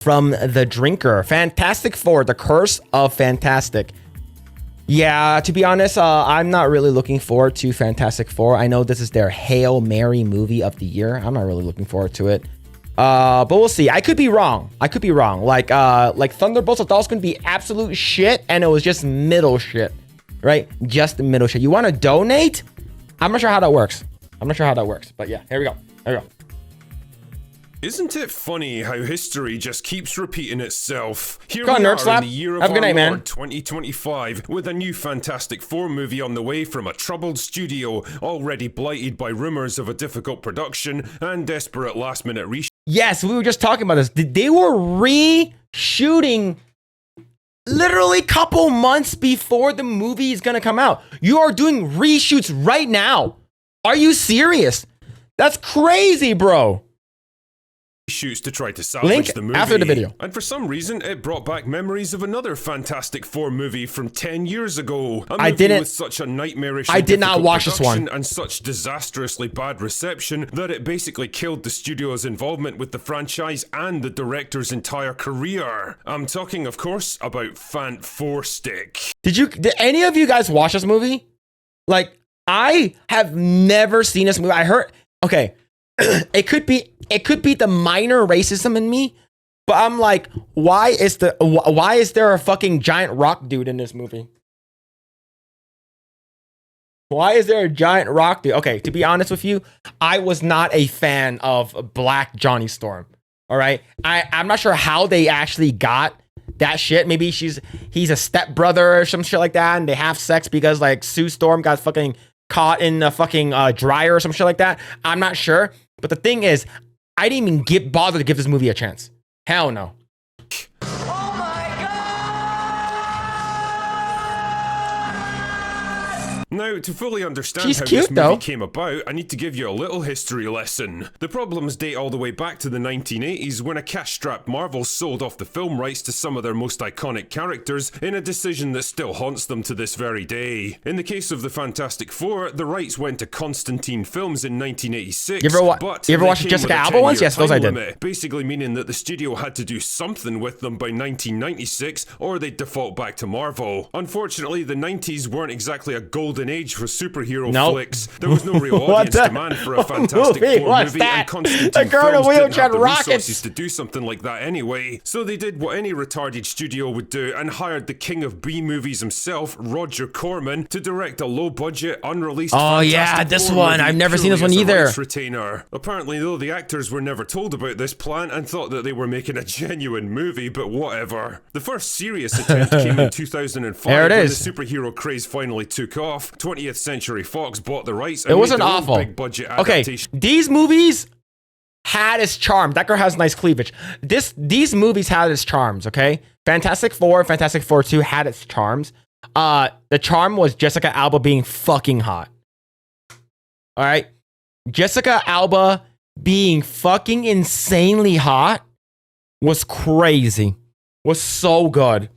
from The Drinker. Fantastic Four, The Curse of Fant4stic. Yeah, to be honest, I'm not really looking forward to Fantastic Four. I know this is their Hail Mary movie of the year. I'm not really looking forward to it. But we'll see. I could be wrong. Like Thunderbolts, I thought it was going to be absolute shit, and it was just middle shit, right? Just middle shit. You want to donate? I'm not sure how that works. But yeah, here we go. Isn't it funny how history just keeps repeating itself? Here Go on, we Nerd are Slap. in the year of Have a good our night, man. Lord 2025 with a new Fantastic Four movie on the way from a troubled studio already blighted by rumors of a difficult production and desperate last-minute reshoots. Yes, we were just talking about this. They were reshooting literally couple months before the movie is gonna come out. You are doing reshoots right now. Are you serious? That's crazy, bro. Shoots to try to salvage Link the movie. after the video. And for some reason, it brought back memories of another Fantastic Four movie from 10 years ago. A movie with such a nightmarish I did not watch this one. And such disastrously bad reception that it basically killed the studio's involvement with the franchise and the director's entire career. I'm talking, of course, about Fant4stic. Did any of you guys watch this movie? Like, I have never seen this movie. I heard, okay, it could be the minor racism in me, but I'm like, why is there a fucking giant rock dude in this movie? Why is there a giant rock dude? Okay, to be honest with you, I was not a fan of Black Johnny Storm. All right, I'm not sure how they actually got that shit. Maybe he's a stepbrother or some shit like that, and they have sex because like Sue Storm got fucking caught in the fucking dryer or some shit like that. I'm not sure. But the thing is, I didn't even bother to give this movie a chance. Hell no. Oh my God! Now, to fully understand She's how cute, this movie though. came about, I need to give you a little history lesson. The problems date all the way back to the 1980s when a cash-strapped Marvel sold off the film rights to some of their most iconic characters in a decision that still haunts them to this very day. In the case of the Fantastic Four, the rights went to Constantine Films in 1986. You ever watch Jessica Alba ones? Yes, those I did. Limit, basically meaning that the studio had to do something with them by 1996 or they'd default back to Marvel. Unfortunately, the 90s weren't exactly a golden age for superhero flicks. There was no real audience demand for a Fantastic Four movie, and Constantine Films didn't have the resources to do something like that anyway. So they did what any retarded studio would do and hired the king of B-movies himself, Roger Corman, to direct a low-budget, unreleased this Four one. movie I've never seen this purely one as a either. rights retainer. Apparently, though, the actors were never told about this plan and thought that they were making a genuine movie, but whatever. The first serious attempt came in 2005 there it when is. the superhero craze finally took off. 20th Century Fox bought the rights and It wasn't made their own awful. big budget Okay, adaptation. these movies had its charm. That girl has nice cleavage. These movies had its charms, okay? Fantastic Four, Fantastic Four 2 had its charms. The charm was Jessica Alba being fucking hot. All right? Jessica Alba being fucking insanely hot was crazy. Was so good.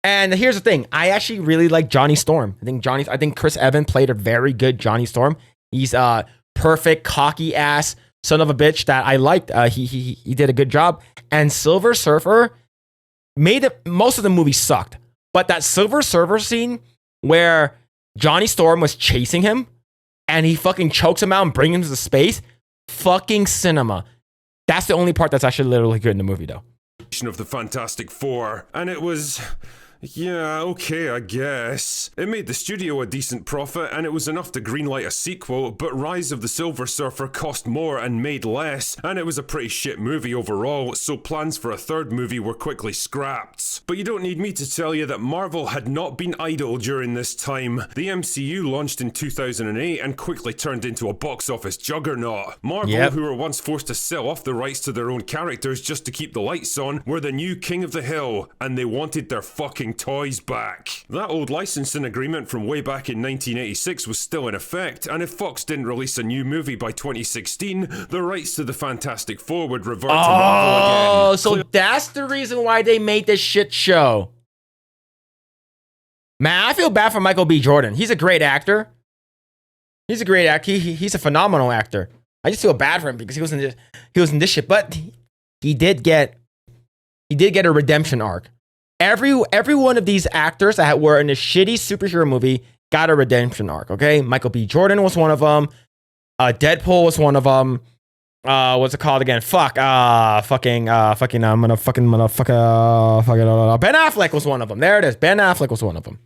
And here's the thing. I actually really like Johnny Storm. I think Chris Evans played a very good Johnny Storm. He's a perfect, cocky ass son of a bitch that I liked. He did a good job. And Silver Surfer most of the movie sucked. But that Silver Surfer scene where Johnny Storm was chasing him and he fucking chokes him out and brings him to space, fucking cinema. That's the only part that's actually literally good in the movie, though. Of the Fantastic Four, and it was... yeah, okay, I guess. It made the studio a decent profit, and it was enough to greenlight a sequel, but Rise of the Silver Surfer cost more and made less, and it was a pretty shit movie overall, so plans for a third movie were quickly scrapped. But you don't need me to tell you that Marvel had not been idle during this time. The MCU launched in 2008 and quickly turned into a box office juggernaut. Marvel, who were once forced to sell off the rights to their own characters just to keep the lights on, were the new king of the hill, and they wanted their fucking toys back. That old licensing agreement from way back in 1986 was still in effect, and if Fox didn't release a new movie by 2016, the rights to the Fantastic Four would revert to Marvel again. Oh, so that's the reason why they made this shit show. Man, I feel bad for Michael B. Jordan. He's a great actor. He's a great actor. He's a phenomenal actor. I just feel bad for him because he was in this shit, but he did get he did get a redemption arc. Every one of these actors that were in a shitty superhero movie got a redemption arc. Okay, Michael B. Jordan was one of them. Deadpool was one of them. What's it called again? Ben Affleck was one of them. There it is. Ben Affleck was one of them.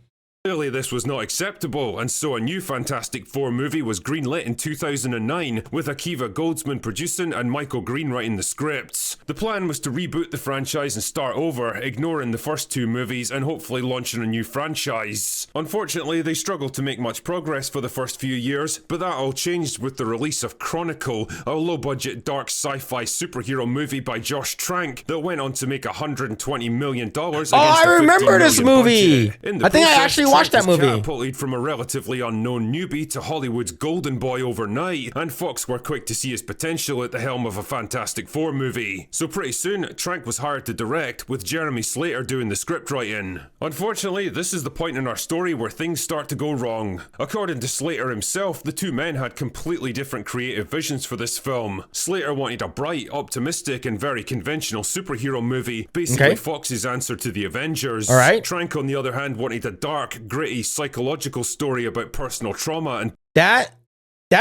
Clearly this was not acceptable, and so a new Fantastic Four movie was greenlit in 2009, with Akiva Goldsman producing and Michael Green writing the scripts. The plan was to reboot the franchise and start over, ignoring the first two movies and hopefully launching a new franchise. Unfortunately, they struggled to make much progress for the first few years, but that all changed with the release of Chronicle, a low-budget dark sci-fi superhero movie by Josh Trank that went on to make $120 million. I remember this movie! I think I actually watched that movie. Catapulted from a relatively unknown newbie to Hollywood's golden boy overnight, and Fox were quick to see his potential at the helm of a Fantastic Four movie. So pretty soon, Trank was hired to direct, with Jeremy Slater doing the script writing. Unfortunately, this is the point in our story where things start to go wrong. According to Slater himself, the two men had completely different creative visions for this film. Slater wanted a bright, optimistic, and very conventional superhero movie, basically Fox's answer to the Avengers. Trank, on the other hand, wanted a dark, gritty psychological story about personal trauma, and that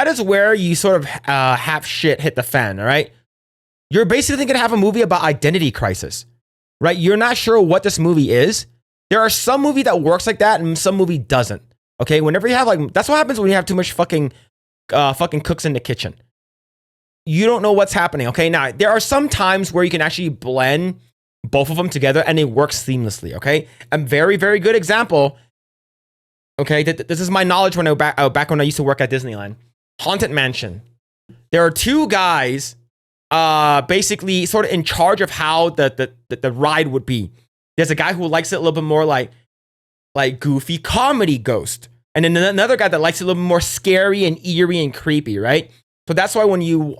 is where you sort of have shit hit the fan. All right, you're basically gonna have a movie about identity crisis, right? You're not sure what this movie is. There are some movie that works like that and some movie doesn't. Okay, whenever you have that's what happens when you have too much fucking cooks in the kitchen. You don't know what's happening. Okay, now there are some times where you can actually blend both of them together and it works seamlessly. Okay, a very, very good example. Okay, this is my knowledge when back when I used to work at Disneyland. Haunted Mansion. There are two guys basically sort of in charge of how the ride would be. There's a guy who likes it a little bit more like goofy comedy ghost. And then another guy that likes it a little bit more scary and eerie and creepy, right? So that's why when you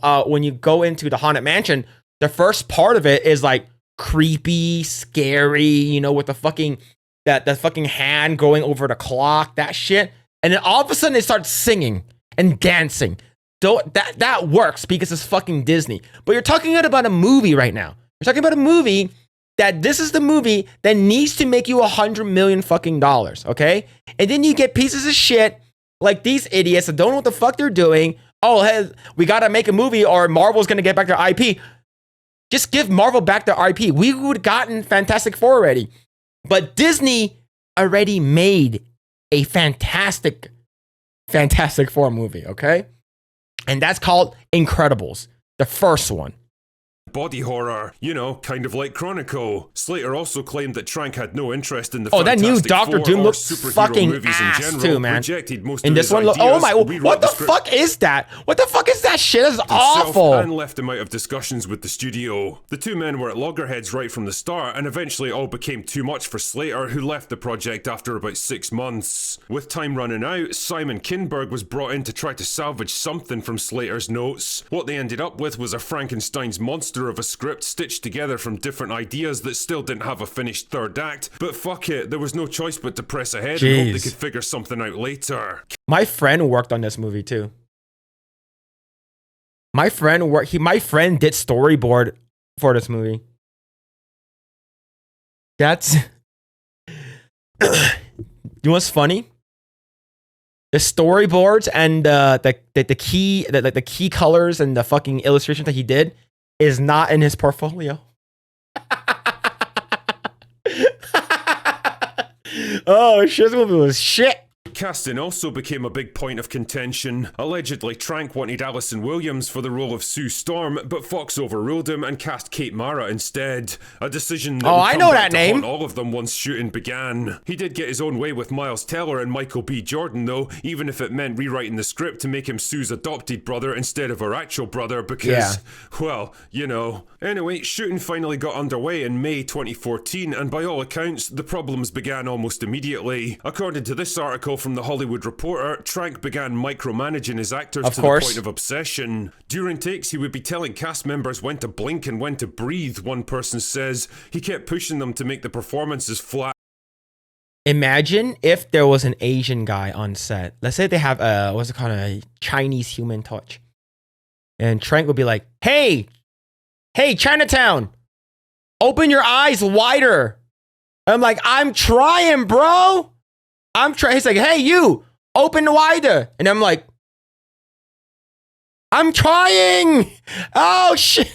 go into the Haunted Mansion, the first part of it is like creepy, scary, you know, with the fucking that fucking hand going over the clock, that shit. And then all of a sudden it starts singing and dancing. So that works because it's fucking Disney. But you're talking about a movie right now. You're talking about a movie that this is the movie that needs to make you $100 million fucking dollars, okay? And then you get pieces of shit like these idiots that don't know what the fuck they're doing. Oh, hey, we gotta make a movie or Marvel's gonna get back their IP. Just give Marvel back their IP. We would have gotten Fantastic Four already. But Disney already made a Fantastic Four movie, okay? And that's called Incredibles, the first one. Body horror, you know, kind of like Chronicle. Slater also claimed that Trank had no interest in the that new Fantastic Doctor Four Doom or looks superhero fucking movies ass in general, too, man. rejected most In of this his one, ideas, oh my, rewrote what the script fuck is that? What the fuck is that shit? That's himself awful. And left him out of discussions with the studio. The two men were at loggerheads right from the start, and eventually all became too much for Slater, who left the project after about 6 months. With time running out, Simon Kinberg was brought in to try to salvage something from Slater's notes. What they ended up with was a Frankenstein's monster of a script stitched together from different ideas that still didn't have a finished third act, but fuck it, there was no choice but to press ahead and hope they could figure something out later. My friend worked on this movie too. My friend did storyboard for this movie. That's you know what's funny? The storyboards and the key colors and the fucking illustrations that he did is not in his portfolio. Oh shit, this movie was shit. Casting also became a big point of contention. Allegedly, Trank wanted Alison Williams for the role of Sue Storm, but Fox overruled him and cast Kate Mara instead. A decision that would come back to haunt all of them once shooting began. He did get his own way with Miles Teller and Michael B. Jordan though, even if it meant rewriting the script to make him Sue's adopted brother instead of her actual brother because, well, you know. Anyway, shooting finally got underway in May 2014, and by all accounts, the problems began almost immediately. According to this article from The Hollywood Reporter, Trank began micromanaging his actors to the point of obsession. During takes, he would be telling cast members when to blink and when to breathe, one person says. He kept pushing them to make the performances flat. Imagine if there was an Asian guy on set. Let's say they have a Chinese human touch. And Trank would be like, hey, Chinatown, Open your eyes wider. I'm like, I'm trying, bro. I'm trying. He's like, hey, you, open wider. And I'm like, I'm trying. Oh, shit.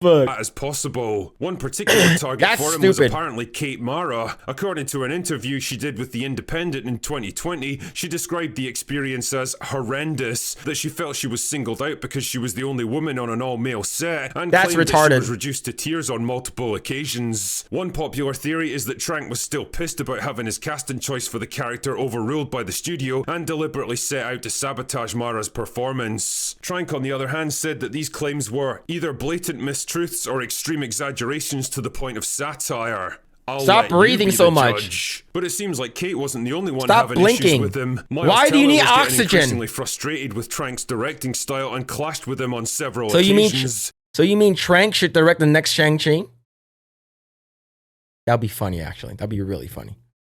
Fuck. As possible. One particular target for him was apparently Kate Mara. According to an interview she did with The Independent in 2020, she described the experience as horrendous, that she felt she was singled out because she was the only woman on an all-male set, and that's claimed retarded. that she was reduced to tears on multiple occasions. One popular theory is that Trank was still pissed about having his casting choice for the character overruled by the studio and deliberately set out to sabotage Mara's performance. Trank, on the other hand, said that these claims were either blatant mistruths or extreme exaggerations to the point of satire. Stop breathing so much. But it seems like Kate wasn't the only one Stop having blinking. issues with him. Why do you need oxygen? Increasingly frustrated with Trank's directing style and clashed with him on several occasions. So you mean Trank should direct the next Shang-Chi? That'd be funny, actually. That'd be really funny.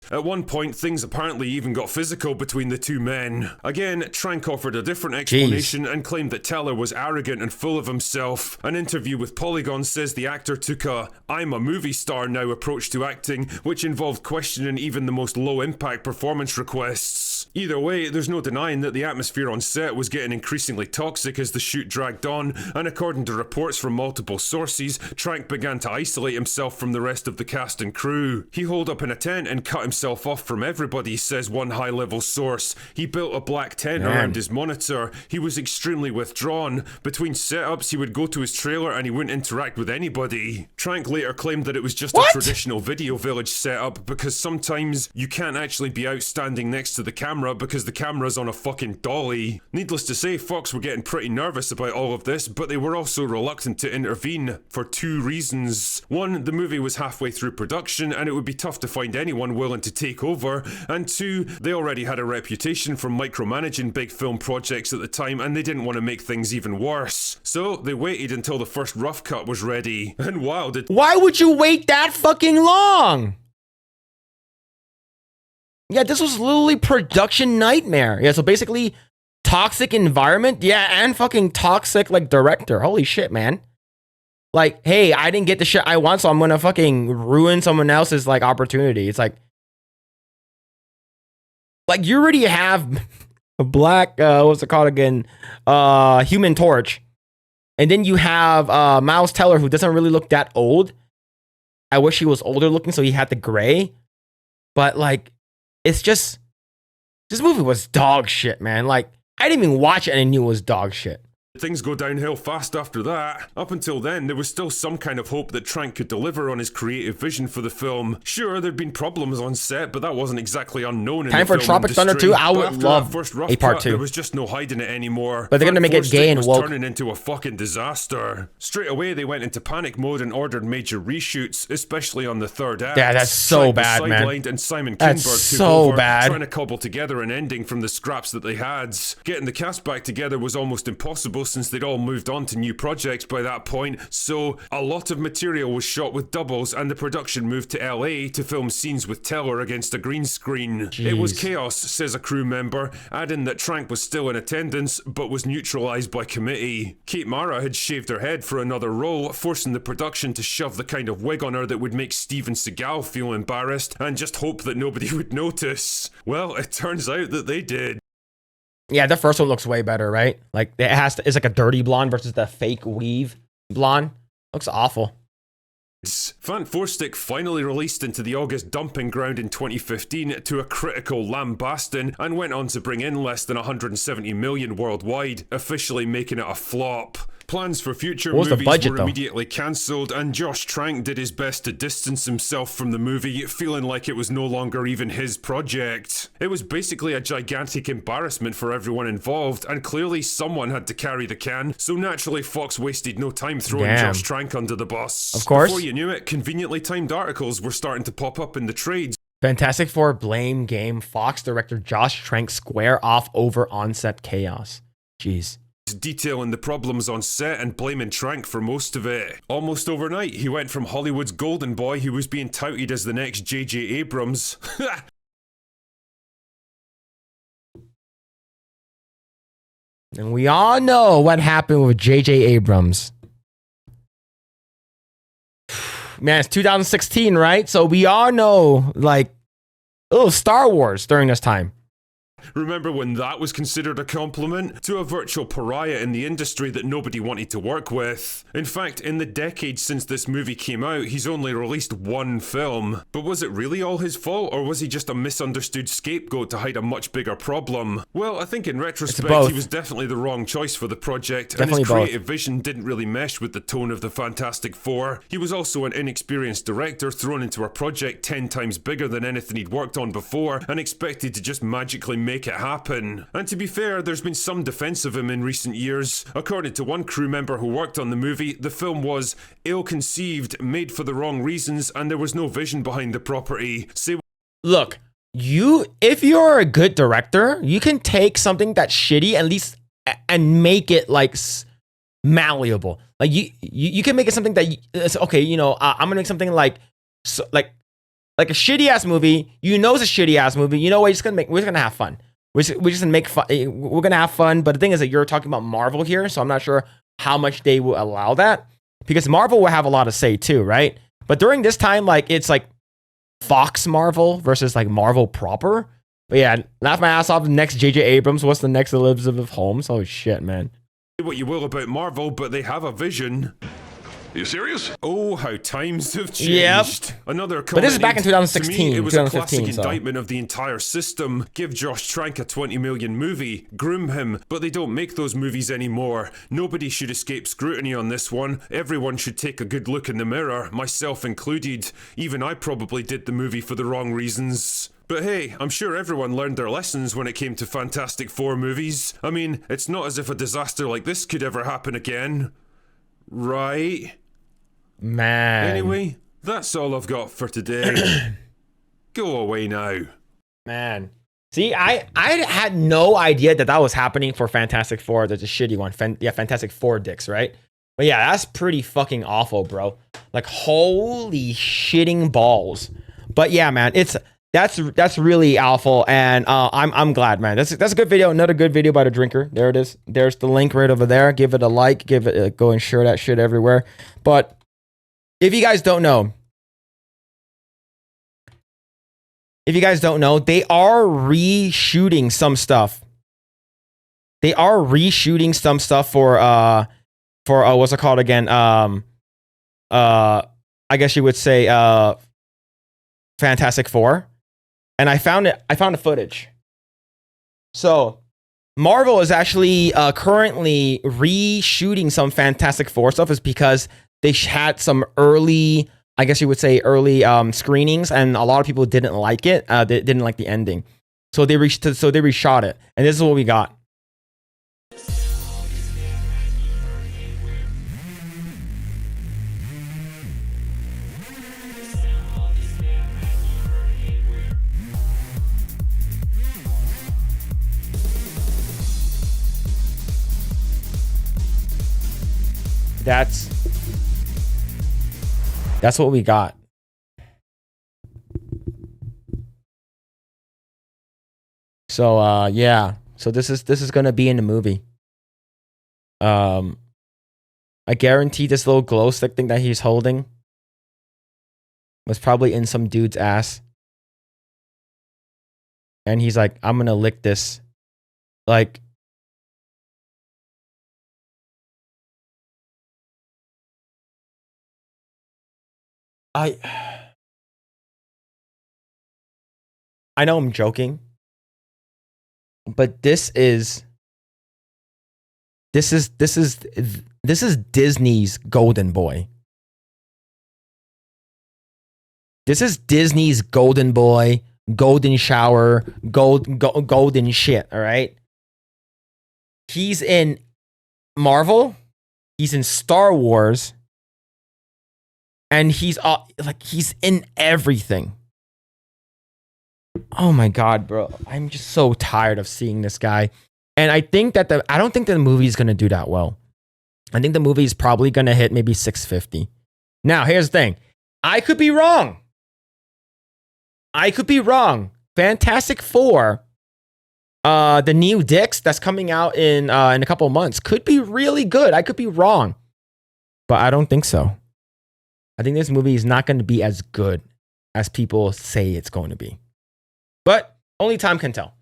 At one point, things apparently even got physical between the two men. Again, Trank offered a different explanation and claimed that Teller was arrogant and full of himself. An interview with Polygon says the actor took a "I'm a movie star now" approach to acting, which involved questioning even the most low-impact performance requests. Either way, there's no denying that the atmosphere on set was getting increasingly toxic as the shoot dragged on, and according to reports from multiple sources, Trank began to isolate himself from the rest of the cast and crew. He holed up in a tent and cut himself off from everybody, says one high-level source. He built a black tent around his monitor. He was extremely withdrawn. Between setups, he would go to his trailer and he wouldn't interact with anybody. Trank later claimed that it was just a traditional video village setup because sometimes you can't actually be out standing next to the camera because the camera's on a fucking dolly. Needless to say, Fox were getting pretty nervous about all of this, but they were also reluctant to intervene for two reasons. One, the movie was halfway through production and it would be tough to find anyone willing to take over, and two, they already had a reputation for micromanaging big film projects at the time and they didn't want to make things even worse. So they waited until the first rough cut was ready. And wow, why would you wait that fucking long? Yeah, this was literally production nightmare. Yeah, so basically toxic environment. Yeah, and fucking toxic like director. Holy shit, man. Like, hey, I didn't get the shit I want, so I'm gonna fucking ruin someone else's like opportunity. It's like you already have a black what's it called again? Human Torch. And then you have Miles Teller, who doesn't really look that old. I wish he was older looking, so he had the gray. But like, it's just, this movie was dog shit, man. Like, I didn't even watch it and I knew it was dog shit. Things go downhill fast after that. Up until then, there was still some kind of hope that Trank could deliver on his creative vision for the film. Sure, there'd been problems on set, but that wasn't exactly unknown in the film industry. Time for Tropic Thunder 2? I would love a part 2. There was just no hiding it anymore. But they're gonna make it gay and woke. Turning into a fucking disaster. Straight away, they went into panic mode and ordered major reshoots, especially on the third act. Yeah, that's so bad, man. And Simon That's Kinberg took so over, bad. trying to cobble together an ending from the scraps that they had. Getting the cast back together was almost impossible since they'd all moved on to new projects by that point, so a lot of material was shot with doubles and the production moved to LA to film scenes with Teller against a green screen. Jeez. It was chaos, says a crew member, adding that Trank was still in attendance but was neutralized by committee. Kate Mara had shaved her head for another role, forcing the production to shove the kind of wig on her that would make Steven Seagal feel embarrassed and just hope that nobody would notice. Well, it turns out that they did. Yeah, the first one looks way better, right? Like it's like a dirty blonde versus the fake weave blonde. Looks awful. Fant4stic finally released into the August dumping ground in 2015 to a critical lambasting and went on to bring in less than 170 million worldwide, officially making it a flop. Plans for future movies were immediately cancelled, and Josh Trank did his best to distance himself from the movie, feeling like it was no longer even his project. It was basically a gigantic embarrassment for everyone involved, and clearly someone had to carry the can, so naturally Fox wasted no time throwing Josh Trank under the bus. Of course. Before you knew it, conveniently timed articles were starting to pop up in the trades. Fantastic Four blame game Fox director Josh Trank square off over on-set chaos. Jeez. Detailing the problems on set and blaming Trank for most of it. Almost overnight, he went from Hollywood's golden boy, who was being touted as the next J.J. Abrams. And we all know what happened with J.J. Abrams. man, it's 2016, right? So we all know, like, oh, Star Wars during this time. Remember when that was considered a compliment? To a virtual pariah in the industry that nobody wanted to work with. In fact, in the decades since this movie came out, he's only released one film. But was it really all his fault, or was he just a misunderstood scapegoat to hide a much bigger problem? Well, I think in retrospect, he was definitely the wrong choice for the project, Definitely and his creative vision didn't really mesh with the tone of the Fantastic Four. He was also an inexperienced director thrown into a project 10 times bigger than anything he'd worked on before, and expected to just magically make it happen. And to be fair, there's been some defense of him in recent years. According to one crew member who worked on the movie, the film was ill-conceived, made for the wrong reasons, and there was no vision behind the property. Look, if you're a good director, you can take something that's shitty at least and make it like malleable. Like you can make it something that it's okay. You know, I'm gonna make something like a shitty ass movie. You know, it's a shitty ass movie. You know what? We're just gonna have fun. We're just gonna make fun. We're gonna have fun. But the thing is that you're talking about Marvel here, so I'm not sure how much they will allow that, because Marvel will have a lot to say too, right? But during this time, like, it's like Fox Marvel versus like Marvel proper. But yeah, laugh my ass off. Next J.J. Abrams. What's the next Elizabeth Holmes? Oh shit, man. What you will about Marvel, but they have a vision. Are you serious? Oh, how times have changed. Yep. Another but this is back in 2016. To me, it was a classic 2015, indictment of the entire system. Give Josh Trank a 20 million movie, groom him, but they don't make those movies anymore. Nobody should escape scrutiny on this one. Everyone should take a good look in the mirror, myself included. Even I probably did the movie for the wrong reasons. But hey, I'm sure everyone learned their lessons when it came to Fantastic Four movies. I mean, it's not as if a disaster like this could ever happen again. Right? Man. Anyway, that's all I've got for today. Go away now. Man. See, I had no idea that was happening for Fantastic Four. That's a shitty one. Fantastic Four dicks, right? But yeah, that's pretty fucking awful, bro. Like, holy shitting balls. But yeah, man, that's really awful, and I'm glad, man. That's a good video. Another good video by the drinker. There it is. There's the link right over there. Give it a like. Go and share that shit everywhere. But if you guys don't know, they are reshooting some stuff. They are reshooting some stuff for what's it called again? I guess you would say Fantastic Four. And I found the footage. So Marvel is actually currently reshooting some Fantastic Four stuff, is because they had some early, I guess you would say early screenings, and a lot of people didn't like it. They didn't like the ending. So they reshot it. And this is what we got. That's what we got. So yeah. So this is gonna be in the movie. I guarantee this little glow stick thing that he's holding was probably in some dude's ass. And he's like, I'm gonna lick this. Like, I know I'm joking, but this is Disney's golden boy. This is Disney's golden boy, golden shower, golden shit, all right? He's in Marvel, he's in Star Wars, and he's in everything. Oh my god, bro. I'm just so tired of seeing this guy. And I think that I don't think that the movie is going to do that well. I think the movie is probably going to hit maybe 650. Now, here's the thing. I could be wrong. Fantastic Four, the new Dicks that's coming out in a couple of months, could be really good. I could be wrong, but I don't think so. I think this movie is not going to be as good as people say it's going to be. But only time can tell.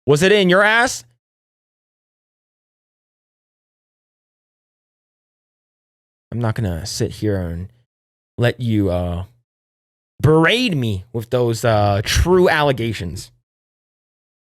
Was it in your ass? I'm not going to sit here and let you berate me with those true allegations.